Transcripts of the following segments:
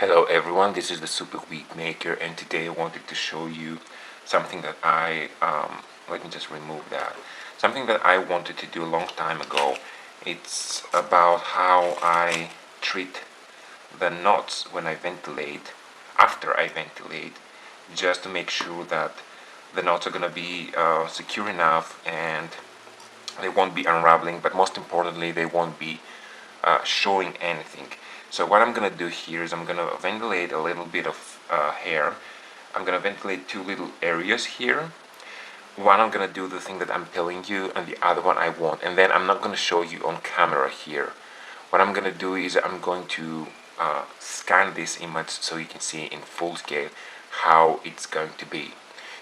Hello everyone, this is the Super Week Maker, and today I wanted to show you something that let me just remove that. Something that I wanted to do a long time ago. It's about how I treat the knots when I ventilate, after I ventilate, just to make sure that the knots are going to be secure enough and they won't be unraveling, but most importantly, they won't be showing anything. So what I'm gonna do here is I'm gonna ventilate a little bit of hair. I'm gonna ventilate two little areas here. One I'm gonna do the thing that I'm telling you, and the other one I won't. And then I'm not gonna show you on camera here. What I'm gonna do is I'm going to scan this image so you can see in full scale how it's going to be.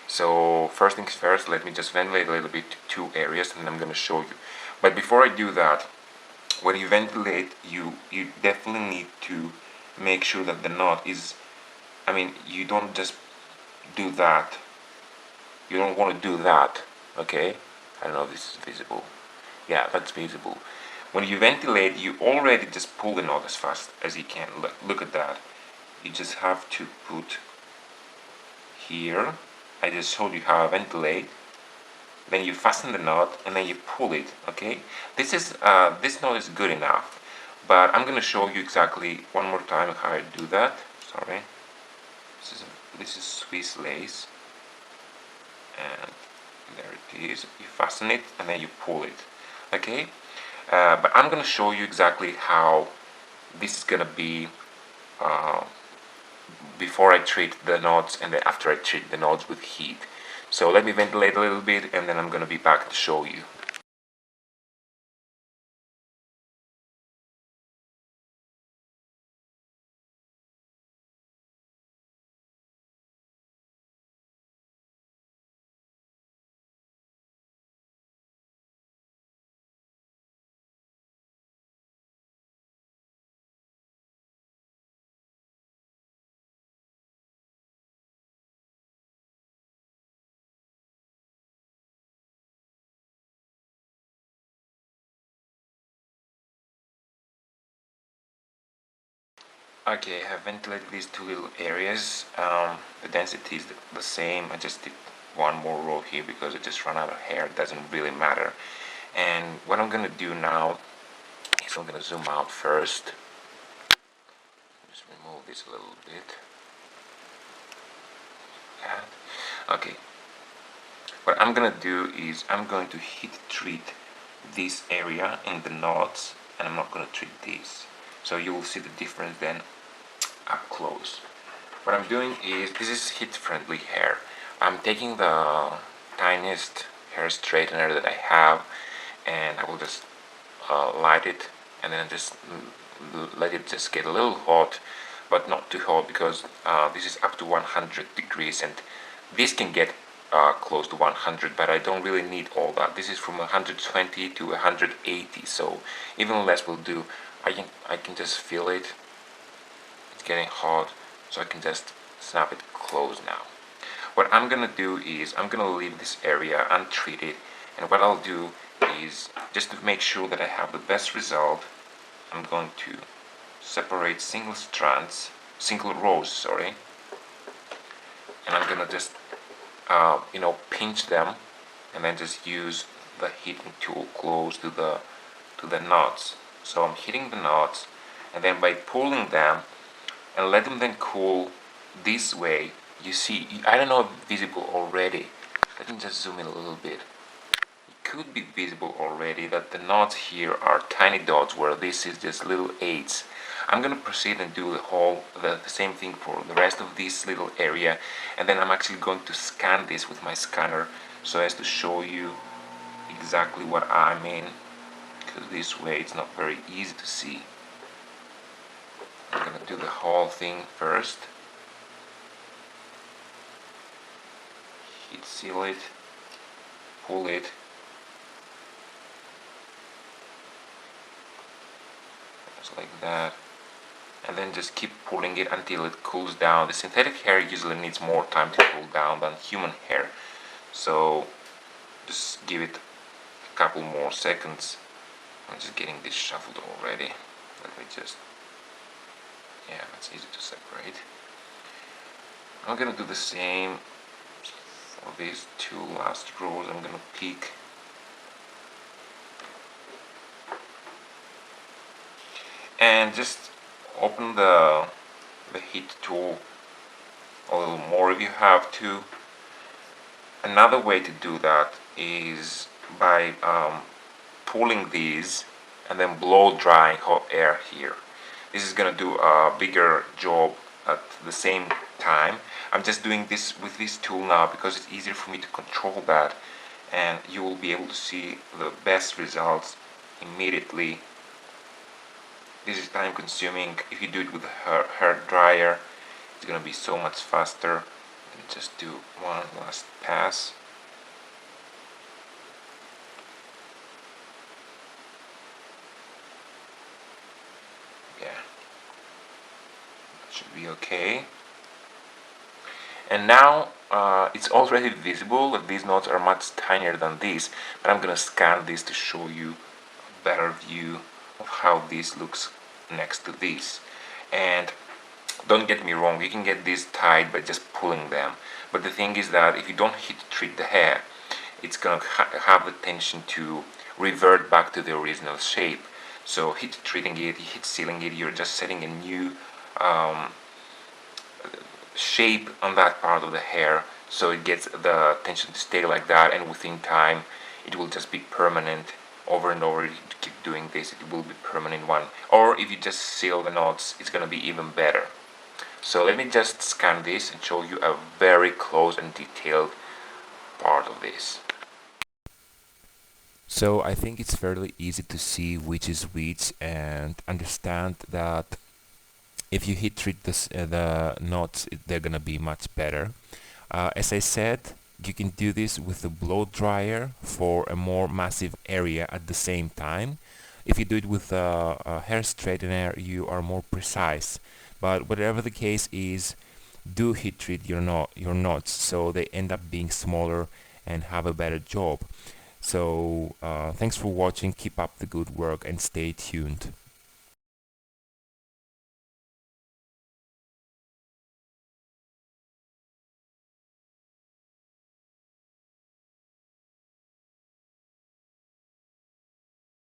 So first things first, let me just ventilate a little bit to two areas, and I'm gonna show you. But before I do that, when you ventilate, you definitely need to make sure that the knot is, you don't just do that. You don't want to do that, okay? I don't know if this is visible. Yeah, that's visible. When you ventilate, you already just pull the knot as fast as you can. Look at that. You just have to put here. I just showed you how I ventilate. Then you fasten the knot and then you pull it. Okay, this knot is good enough, but I'm gonna show you exactly one more time how I do that. Sorry, this is Swiss lace, and there it is. You fasten it and then you pull it. Okay, but I'm gonna show you exactly how this is gonna be before I treat the knots and then after I treat the knots with heat. So let me ventilate a little bit and then I'm gonna be back to show you. Okay, I have ventilated these two little areas. The density is the same. I just did one more row here because I just ran out of hair. It doesn't really matter. And what I'm gonna do now is I'm gonna zoom out first. Just remove this a little bit. Okay. What I'm gonna do is I'm going to heat treat this area in the knots, and I'm not gonna treat this. So you will see the difference then up close. What I'm doing is, this is heat friendly hair. I'm taking the tiniest hair straightener that I have, and I will just light it and then just let it just get a little hot, but not too hot, because this is up to 100 degrees and this can get close to 100, but I don't really need all that. This is from 120 to 180, so even less will do. I can just feel it. It's getting hot, so I can just snap it closed now. What I'm gonna do is I'm gonna leave this area untreated, and what I'll do is, just to make sure that I have the best result, I'm going to separate single rows, sorry, and I'm gonna just pinch them and then just use the heating tool close to the knots. So I'm hitting the knots, and then by pulling them and let them then cool this way, you see, I don't know if it's visible already. Let me just zoom in a little bit. It could be visible already that the knots here are tiny dots, where this is just little eights. I'm gonna proceed and do the same thing for the rest of this little area, and then I'm actually going to scan this with my scanner so as to show you exactly what I mean, because this way it's not very easy to see. I'm gonna do the whole thing first. Heat seal it, pull it, just like that, and then just keep pulling it until it cools down. The synthetic hair usually needs more time to cool down than human hair, so just give it a couple more seconds. I'm just getting this shuffled already. Let me just Yeah, that's easy to separate. I'm gonna do the same for these two last rows. I'm gonna pick and just open the heat tool a little more if you have to. Another way to do that is by pulling these and then blow drying hot air here. This is gonna do a bigger job at the same time. I'm just doing this with this tool now because it's easier for me to control that, and you will be able to see the best results immediately. This is time consuming. If you do it with a hair dryer, it's gonna be so much faster. And just do one last pass. Yeah, that should be okay. And now it's already visible that these knots are much tinier than these, but I'm gonna scan this to show you a better view of how this looks next to this. And don't get me wrong, you can get these tied by just pulling them, but the thing is that if you don't heat treat the hair, it's gonna have the tension to revert back to the original shape. So heat treating it, heat sealing it, you're just setting a new shape on that part of the hair, so it gets the tension to stay like that, and within time it will just be permanent. Over and over, if you keep doing this, it will be permanent one. Or if you just seal the knots, it's gonna be even better. So let me just scan this and show you a very close and detailed part of this. So I think it's fairly easy to see which is which and understand that if you heat treat this, the knots, they're gonna be much better. As I said, you can do this with a blow dryer for a more massive area at the same time. If you do it with a hair straightener, you are more precise. But whatever the case is, do heat treat your knots so they end up being smaller and have a better job. So thanks for watching, keep up the good work and stay tuned.